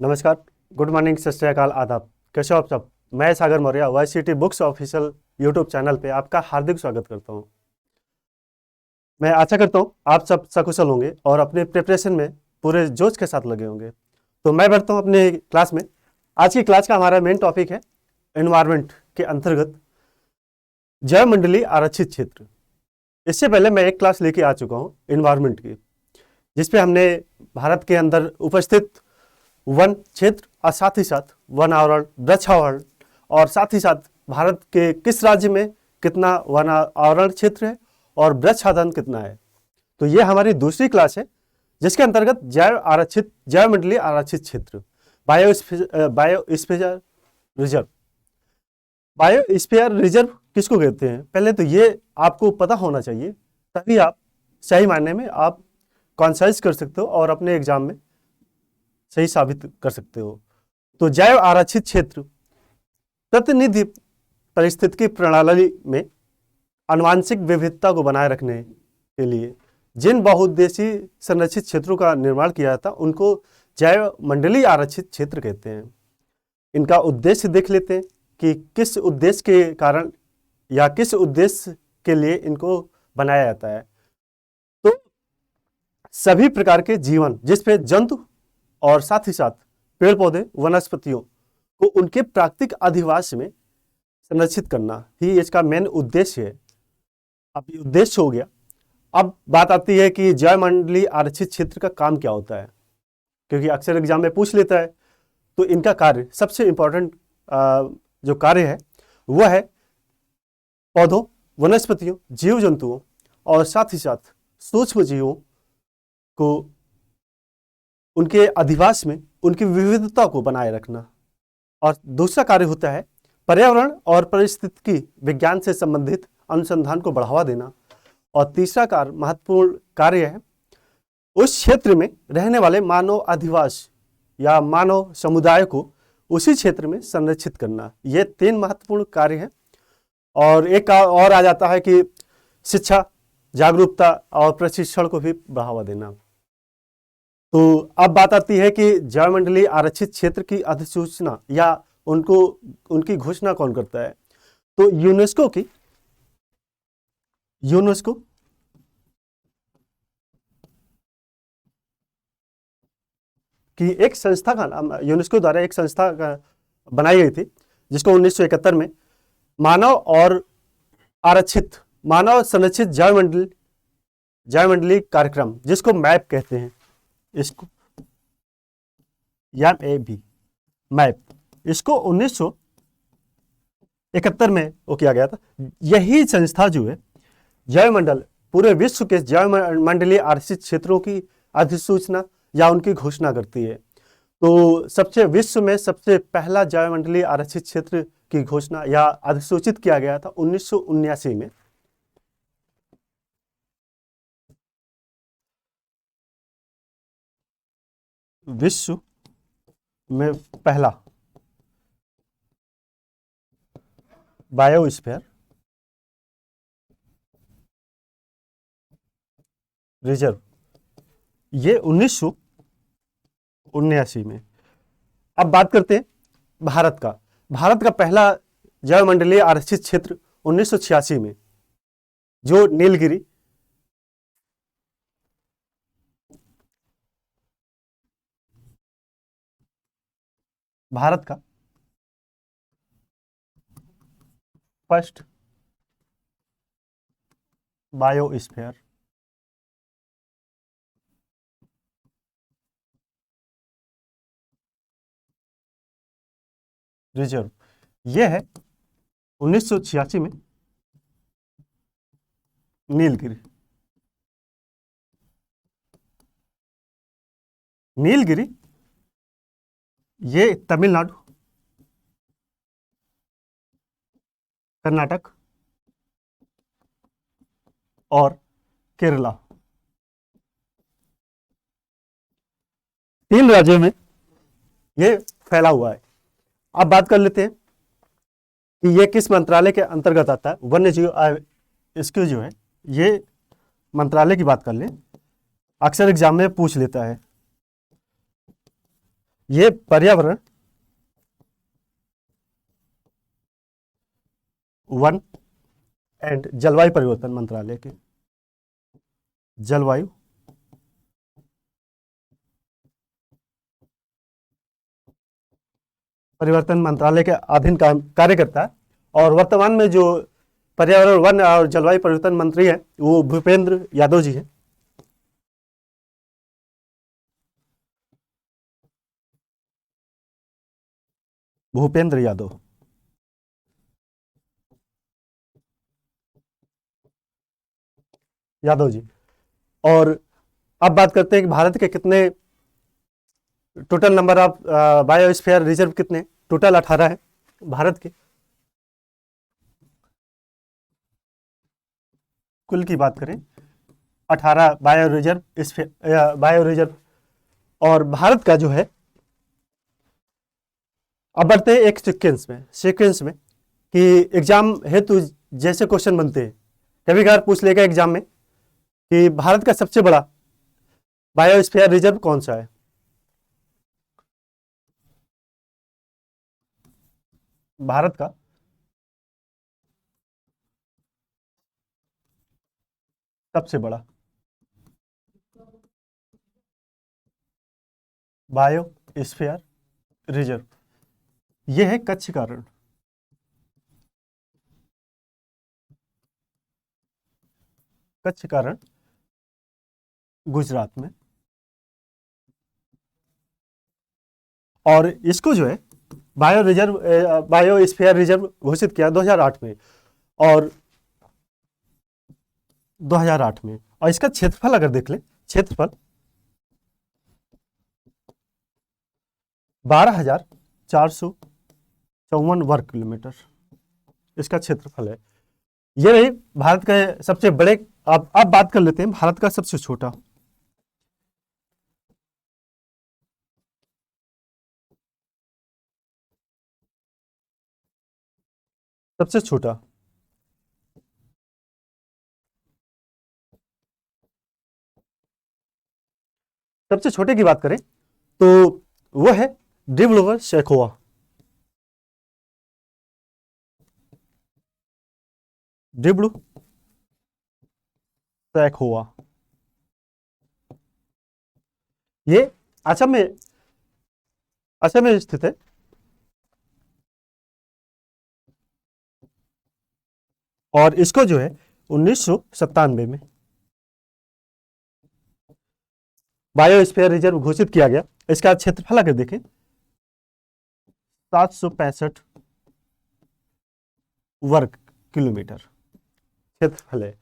नमस्कार, good morning, सत श्री अकाल, आदाब। कैसे हो आप सब? मैं Sagar Maurya YCT books official YouTube channel पे आपका हार्दिक स्वागत करता हूँ। मैं आशा करता हूँ आप सब सकुशल होंगे और अपने प्रिपरेशन में पूरे जोश के साथ लगे होंगे। तो मैं बढ़ता हूँ अपने क्लास में। आज की क्लास का हमारा मेन टॉपिक है एनवायरनमेंट के अंतर्गत जैव मंडलीय आरक्षित क्षेत्र। इससे पहले मैं एक क्लास लेके आ चुका हूँ एनवायरनमेंट की, जिसपे हमने भारत के अंदर उपस्थित वन क्षेत्र और साथ ही साथ वन आवरण, वृक्षावरण और साथ ही साथ भारत के किस राज्य में कितना वन आवरण क्षेत्र है और वृक्षाधान कितना है। तो ये हमारी दूसरी क्लास है, जिसके अंतर्गत जैव मंडलीय आरक्षित क्षेत्र बायोस्फीयर रिजर्व। बायोस्फीयर रिजर्व किसको कहते हैं, पहले तो ये आपको पता होना चाहिए, तभी आप सही मायने में आप कॉन्साइज कर सकते हो और अपने एग्जाम में सही साबित कर सकते हो। तो जैव आरक्षित क्षेत्र प्रतिनिधि परिस्थितिकी प्रणाली में आनुवांशिक विविधता को बनाए रखने के लिए जिन बहुउद्देशीय संरक्षित क्षेत्रों का निर्माण किया था उनको जैव मंडलीय आरक्षित क्षेत्र कहते हैं। इनका उद्देश्य देख लेते हैं कि किस उद्देश्य के कारण या किस उद्देश्य के लिए इनको बनाया जाता है। तो सभी प्रकार के जीवन, जिसपे जंतु और साथ ही साथ पेड़ पौधे वनस्पतियों को उनके प्राकृतिक अधिवास में संरक्षित करना ही इसका मेन उद्देश्य है। अब ये उद्देश्य हो गया। अब बात आती है कि जैव मंडलीय आरक्षित क्षेत्र का काम क्या होता है, क्योंकि अक्सर एग्जाम में पूछ लेता है। तो इनका कार्य, सबसे इंपॉर्टेंट जो कार्य है वह है पौधों, वनस्पतियों, जीव जंतुओं और साथ ही साथ सूक्ष्म जीवों को उनके अधिवास में उनकी विविधता को बनाए रखना। और दूसरा कार्य होता है पर्यावरण और पारिस्थितिकी विज्ञान से संबंधित अनुसंधान को बढ़ावा देना। और तीसरा कार्य, महत्वपूर्ण कार्य है उस क्षेत्र में रहने वाले मानव अधिवास या मानव समुदाय को उसी क्षेत्र में संरक्षित करना। ये 3 महत्वपूर्ण कार्य हैं। और एक और आ जाता है कि शिक्षा, जागरूकता और प्रशिक्षण को भी बढ़ावा देना। तो अब बात आती है कि जैव मंडलीय आरक्षित क्षेत्र की अधिसूचना या उनकी घोषणा कौन करता है। तो यूनेस्को की एक संस्था का नाम, यूनेस्को द्वारा एक संस्था बनाई गई थी, जिसको 1971 में मानव संरक्षित जैव मंडलीय कार्यक्रम, जिसको मैप कहते हैं, इसको मैप, इसको 1971 में वो किया गया था। यही संस्था जो है पूरे विश्व के जैव मंडलीय आरक्षित क्षेत्रों की अधिसूचना या उनकी घोषणा करती है। तो विश्व में सबसे पहला जैव मंडलीय आरक्षित क्षेत्र की घोषणा या अधिसूचित किया गया था 1979 में। विश्व में पहला बायोस्फीयर रिजर्व, ये 1979 में। अब बात करते हैं भारत का पहला जैव मंडलीय आरक्षित क्षेत्र 1986 में, जो नीलगिरी, भारत का फर्स्ट बायोस्फीयर रिजर्व, यह है 1986 में नीलगिरी, ये तमिलनाडु, कर्नाटक और केरला, 3 राज्यों में ये फैला हुआ है। अब बात कर लेते हैं कि ये किस मंत्रालय के अंतर्गत आता है। वन्य जीव इसके जो है ये मंत्रालय की बात कर लें, अक्सर एग्जाम में पूछ लेता है। ये पर्यावरण, वन एंड जलवायु परिवर्तन मंत्रालय के, जलवायु परिवर्तन मंत्रालय के अधीन काम कार्य करता है। और वर्तमान में जो पर्यावरण, वन और जलवायु परिवर्तन मंत्री हैं वो भूपेंद्र यादव जी हैं। भूपेंद्र यादव। यादव जी। और अब बात करते हैं कि भारत के कितने total number of biosphere reserve कितने, टोटल 18 है भारत के। कुल की बात करें 18 बायो रिजर्व। और भारत का जो है, अब बढ़ते हैं एक सीक्वेंस में कि एग्जाम हेतु जैसे क्वेश्चन बनते हैं, कभी कभार पूछ लेगा एग्जाम में कि भारत का सबसे बड़ा बायोस्फीयर रिजर्व कौन सा है। भारत का सबसे बड़ा बायोस्फीयर रिजर्व ये है कच्छ का रण। कच्छ का रण गुजरात में। और इसको जो है बायोस्फीयर रिजर्व घोषित किया 2008 में। और 2008 में, और इसका क्षेत्रफल अगर देख ले, क्षेत्रफल 12,454 वर्ग किलोमीटर इसका क्षेत्रफल है। ये रही भारत के सबसे बड़े। अब बात कर लेते हैं भारत का सबसे छोटा। सबसे छोटा सबसे छोटे की बात करें तो वो है डिब्रूगढ़ सैखोवा। डिब्रू सैखोवा ये असम में स्थित है। और इसको जो है 1997 में बायोस्फीयर रिजर्व घोषित किया गया। इसका क्षेत्रफल अगर देखें 765 वर्ग किलोमीटर क्षेत्रफल है।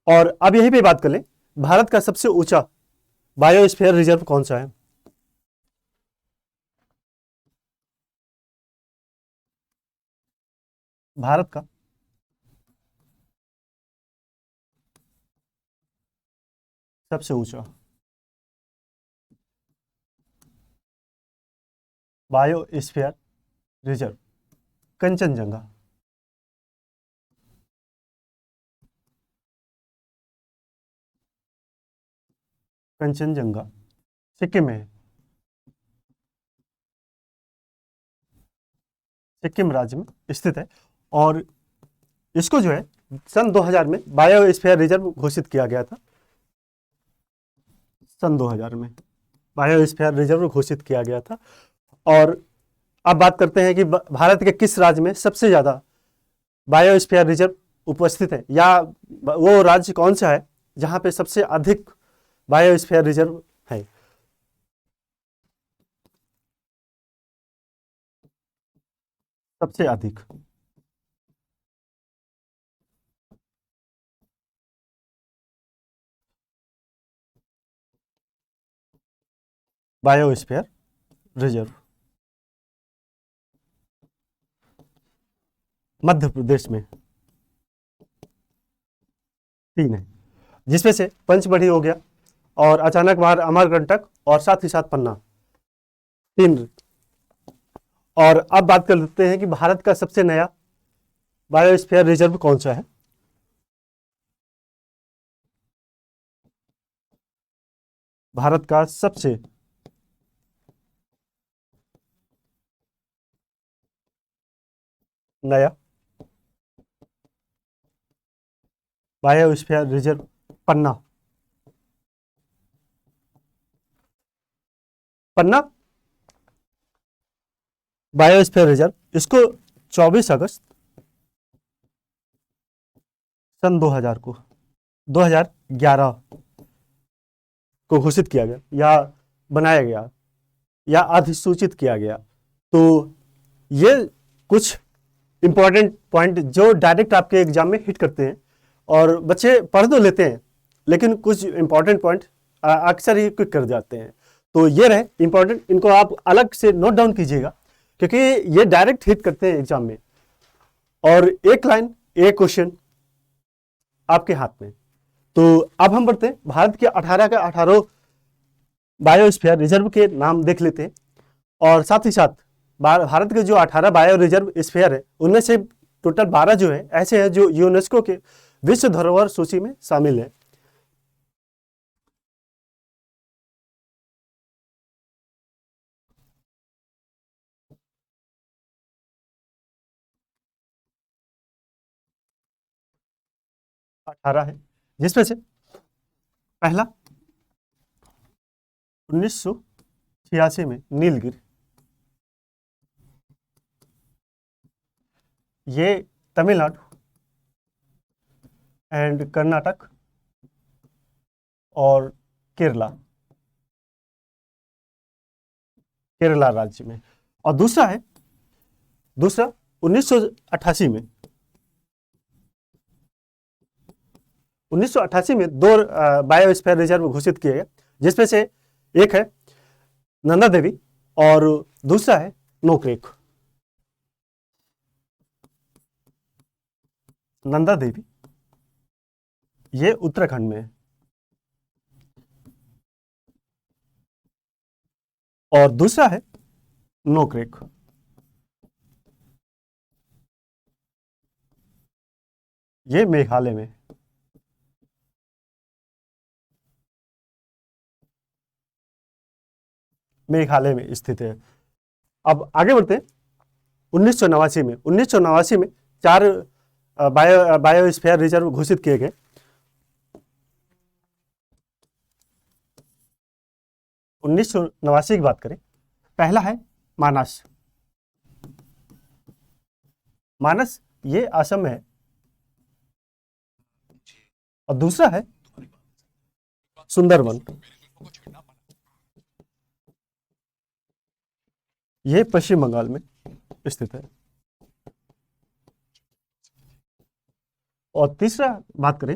और अब यहीं पे बात कर लें, भारत का सबसे ऊंचा बायोस्फीयर रिजर्व कौन सा है। भारत का सबसे ऊंचा बायोस्फीयर रिजर्व कंचनजंगा। कंचनजंगा सिक्किम में है। सिक्किम राज्य में स्थित है। और इसको जो है सन 2000 में बायोस्फीयर रिजर्व घोषित किया गया था। सन 2000 में बायोस्फीयर रिजर्व घोषित किया गया था। और अब बात करते हैं कि भारत के किस राज्य में सबसे ज्यादा बायोस्फीयर रिजर्व उपस्थित है, या वो राज्य कौन सा है जहां पे सबसे अधिक बायोस्फीयर रिजर्व है। सबसे अधिक बायोस्फीयर रिजर्व मध्य प्रदेश में 3 है, जिसमें से पंचमढ़ी हो गया और अचानक बाहर अमरकंटक और साथ ही साथ पन्ना, 3। और अब बात कर लेते हैं कि भारत का सबसे नया बायोस्फीयर रिजर्व कौन सा है। भारत का सबसे नया बायोस्फीयर रिजर्व पन्ना। पन्ना बायोस्फीयर रिजर्व इसको 24 अगस्त सन 2000 को 2011 को घोषित किया गया या बनाया गया या अधिसूचित किया गया। तो ये कुछ इंपॉर्टेंट पॉइंट जो डायरेक्ट आपके एग्जाम में हिट करते हैं और बच्चे पढ़ तो लेते हैं लेकिन कुछ इंपॉर्टेंट पॉइंट अक्सर ही क्विक कर जाते हैं। तो ये रहे इंपॉर्टेंट, इनको आप अलग से नोट डाउन कीजिएगा क्योंकि ये डायरेक्ट हिट करते हैं एग्जाम में और एक लाइन एक क्वेश्चन आपके हाथ में। तो अब हम बढ़ते हैं भारत के 18 का 18 बायोस्फीयर रिजर्व के नाम देख लेते हैं और साथ ही साथ भारत के जो 18 बायो रिजर्व स्फीयर है उनमें से टोटल 12 जो है ऐसे हैं जो यूनेस्को के विश्व धरोहर सूची में शामिल है। अठारह है जिसमें से पहला 1986 में नीलगिरी, ये तमिलनाडु एंड कर्नाटक और केरला राज्य में। और दूसरा 1988 में 1988 में दो बायोस्फीयर रिजर्व घोषित किए गए जिसमें से एक है नंदा देवी और दूसरा है नोकरेक। नंदा देवी ये उत्तराखंड में है और दूसरा है नोकरेक, ये मेघालय में। मेघालय में स्थित है। अब आगे बढ़ते हैं 1989 में 4 बायोस्फीयर रिजर्व घोषित किए गए। 1989 की बात करें, पहला है मानस। मानस ये असम में है और दूसरा है सुंदरवन, ये पश्चिम बंगाल में स्थित है। और तीसरा बात करें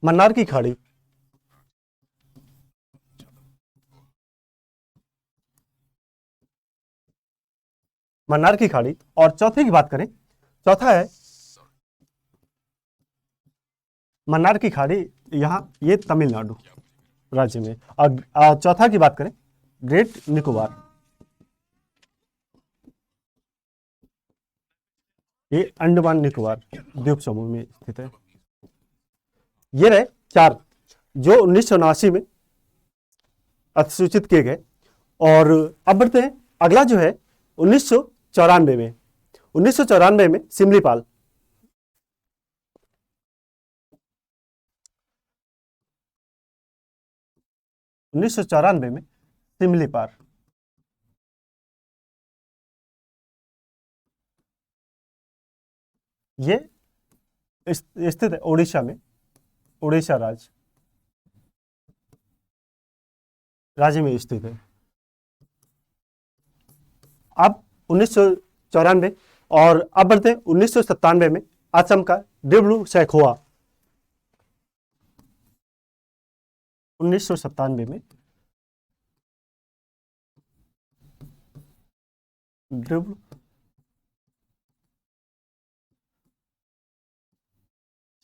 मन्नार की खाड़ी, मन्नार की खाड़ी। और चौथे की बात करें, चौथा है मन्नार की खाड़ी, यहाँ ये तमिलनाडु राज्य में। और चौथा की बात करें ग्रेट निकोबार, ये अंडमान निकोबार द्वीप समूह में स्थित है। ये रहे 4 जो 1989 में अधिसूचित किए गए। और अब बढ़ते हैं अगला जो है 1994 में। 1994 में सिमलीपाल, में सिमलीपाल ये स्थित है ओडिशा में, उड़ीसा राज्य में स्थित है। अब 1994 और अब बढ़ते हैं 1997 में असम का डिब्रू सैखोवा। 1997 में डिब्रू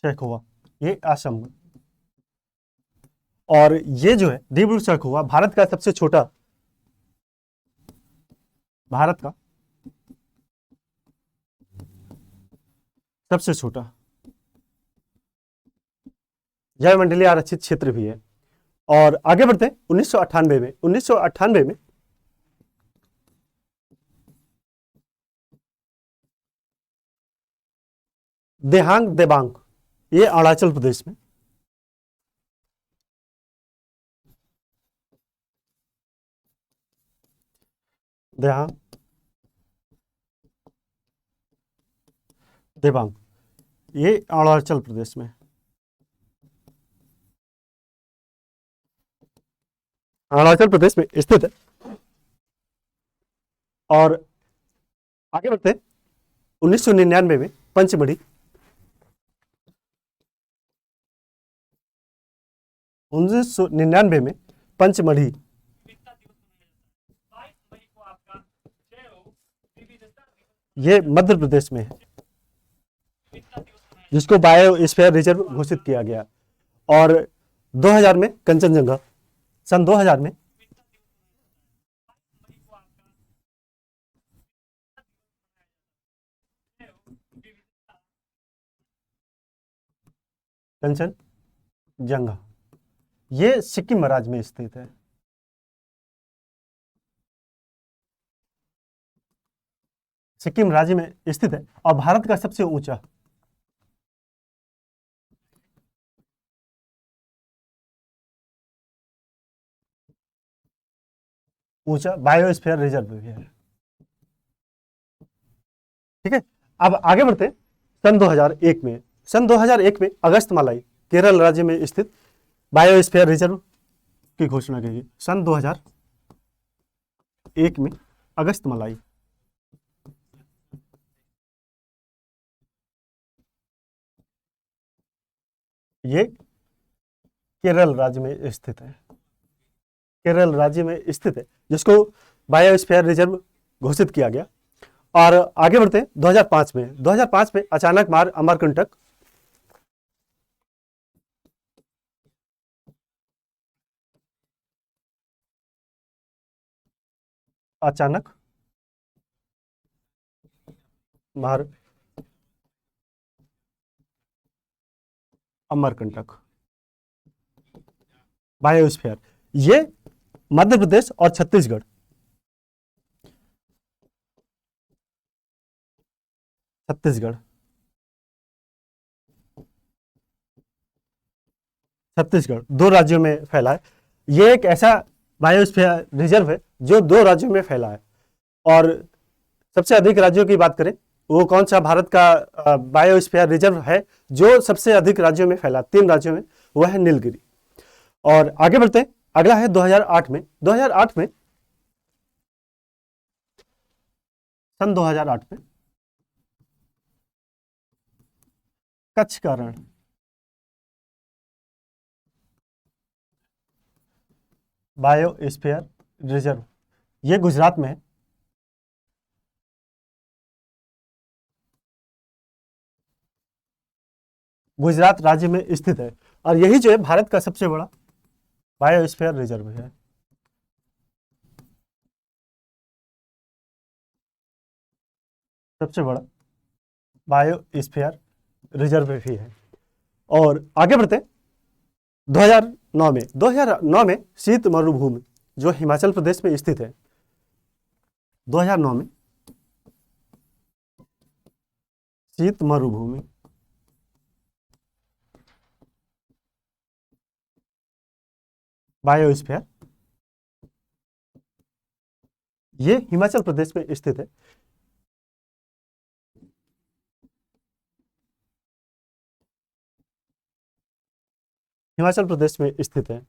सैखोवा, ये असम में। और ये जो है डिब्रू सैखोवा भारत का सबसे छोटा, भारत का सबसे छोटा जैवमंडलीय आरक्षित क्षेत्र भी है। और आगे बढ़ते हैं 1998 में। 1998 में देहांग देबांग, ये अरुणाचल प्रदेश में। देहांग देबांग, ये अरुणाचल प्रदेश में। अरुणाचल प्रदेश में स्थित है। और आगे बढ़ते हैं। 1999 में पंचमढ़ी, 1999 में पंचमढ़ी, ये मध्य प्रदेश में है, जिसको बायोस्फीयर रिजर्व घोषित किया गया। और 2000 में कंचनजंगा, सन 2000 में कंचनजंगा, ये सिक्किम राज्य में स्थित है। सिक्किम राज्य में स्थित है और भारत का सबसे ऊंचा बायोस्फीयर रिजर्व भी है। ठीक है, अब आगे बढ़ते हैं। सन 2001 में अगस्त मालाई, केरल राज्य में स्थित बायोस्फीयर रिजर्व की घोषणा की गई। सन 2001 में अगस्त मालाई, ये केरल राज्य में स्थित है। केरल राज्य में स्थित है, जिसको बायोस्फीयर रिजर्व घोषित किया गया। और आगे बढ़ते हैं। 2005 में अचानक मार अमरकंटक, अचानक मार अमरकंटक बायोस्फीयर, ये मध्य प्रदेश और छत्तीसगढ़, छत्तीसगढ़ दो राज्यों में फैला है। ये एक ऐसा बायोस्फीयर रिजर्व है जो दो राज्यों में फैला है। और सबसे अधिक राज्यों की बात करें, वो कौन सा भारत का बायोस्फीयर रिजर्व है जो सबसे अधिक राज्यों में फैला, 3 राज्यों में, वह है नीलगिरी। और आगे बढ़ते हैं। अगला है 2008 में। 2008 में, सन 2008 में कच्छ का रण, बायोस्फीयर रिजर्व, ये गुजरात में है। गुजरात राज्य में स्थित है और यही जो है भारत का सबसे बड़ा बायोस्फीयर रिजर्व है। सबसे बड़ा बायोस्फीयर रिजर्व भी है। और आगे बढ़ते हैं। 2009 में शीत मरुभूमि, जो हिमाचल प्रदेश में स्थित है, 2009 में शीत मरुभूमि, बायोस्फीयर, ये हिमाचल प्रदेश में स्थित है। हिमाचल प्रदेश में स्थित है।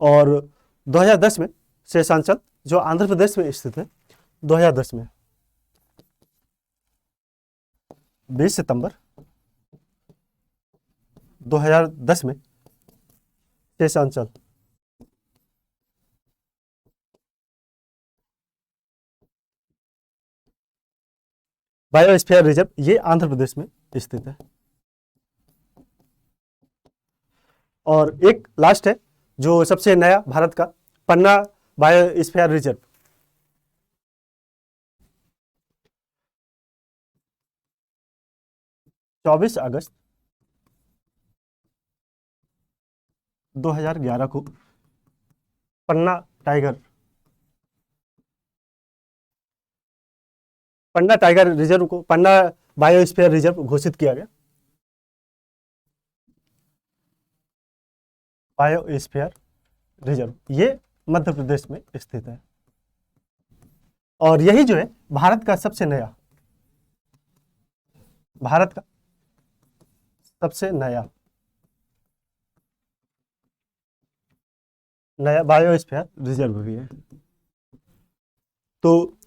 और 2010 में शेषांचल, जो आंध्र प्रदेश में स्थित है, 2010 में 20 सितंबर 2010 में शेषांचल, बायोस्फीयर रिजर्व, ये आंध्र प्रदेश में स्थित है। और एक लास्ट है जो सबसे नया भारत का, पन्ना बायोस्फीयर रिजर्व, 24 अगस्त 2011 को पन्ना टाइगर, पन्ना टाइगर रिजर्व को, पन्ना बायोस्फीयर रिजर्व घोषित किया गया। बायोस्फीयर रिजर्व, ये मध्य प्रदेश में स्थित है। और यही जो है भारत का सबसे नया नया बायोस्फीयर रिजर्व भी है। तो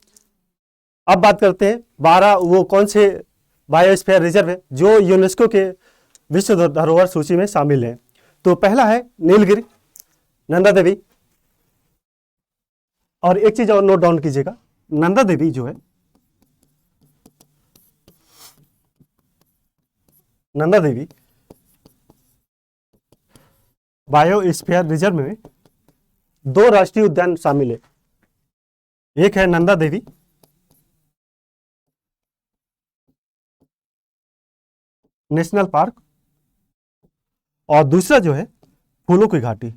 अब बात करते हैं 12 वो कौन से बायोस्फीयर रिजर्व है जो यूनेस्को के विश्व धरोहर सूची में शामिल है। तो पहला है नीलगिरी, नंदा देवी। और एक चीज और नोट डाउन कीजिएगा, नंदा देवी जो है, नंदा देवी बायोस्फीयर रिजर्व में 2 राष्ट्रीय उद्यान शामिल है। एक है नंदा देवी नेशनल पार्क, और दूसरा जो है फूलों की घाटी,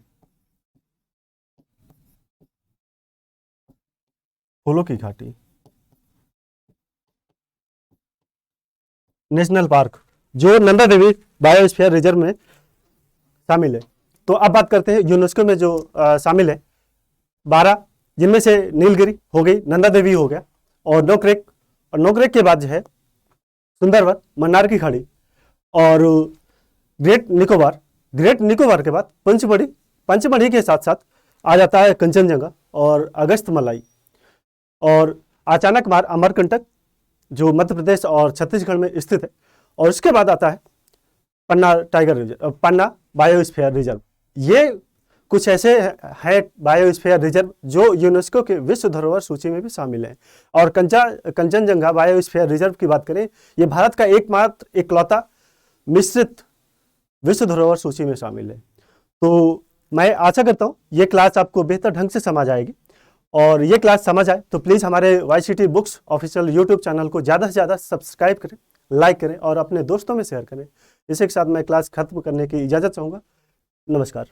नेशनल पार्क जो नंदा देवी बायोस्फीयर रिजर्व में शामिल है। तो अब बात करते हैं यूनेस्को में जो शामिल है 12, जिनमें से नीलगिरी हो गई, नंदा देवी हो गया, और नोकरेक, और नोकरेक के बाद जो है सुंदरवन, मन्नार की खाड़ी, और ग्रेट निकोबार के बाद पंचमढ़ी के साथ साथ आ जाता है कंचनजंगा और अगस्त मलाई, और अचानक मार अमरकंटक जो मध्य प्रदेश और छत्तीसगढ़ में स्थित है, और उसके बाद आता है पन्ना बायोस्फीयर रिजर्व। ये कुछ ऐसे है बायोस्फीयर रिजर्व जो यूनेस्को के विश्व धरोहर सूची में भी शामिल है। और कंचनजंगा बायोस्फीयर रिजर्व की बात करें, ये भारत का एकमात्र इकलौता मिश्रित विश्व धरोहर सूची में शामिल है। तो मैं आशा करता हूँ ये क्लास आपको बेहतर ढंग से समझ आएगी, और ये क्लास समझ आए तो प्लीज़ हमारे YCT books official YouTube channel को ज़्यादा से ज़्यादा सब्सक्राइब करें, लाइक करें और अपने दोस्तों में शेयर करें। इसी के साथ मैं क्लास खत्म करने की इजाज़त चाहूँगा। नमस्कार।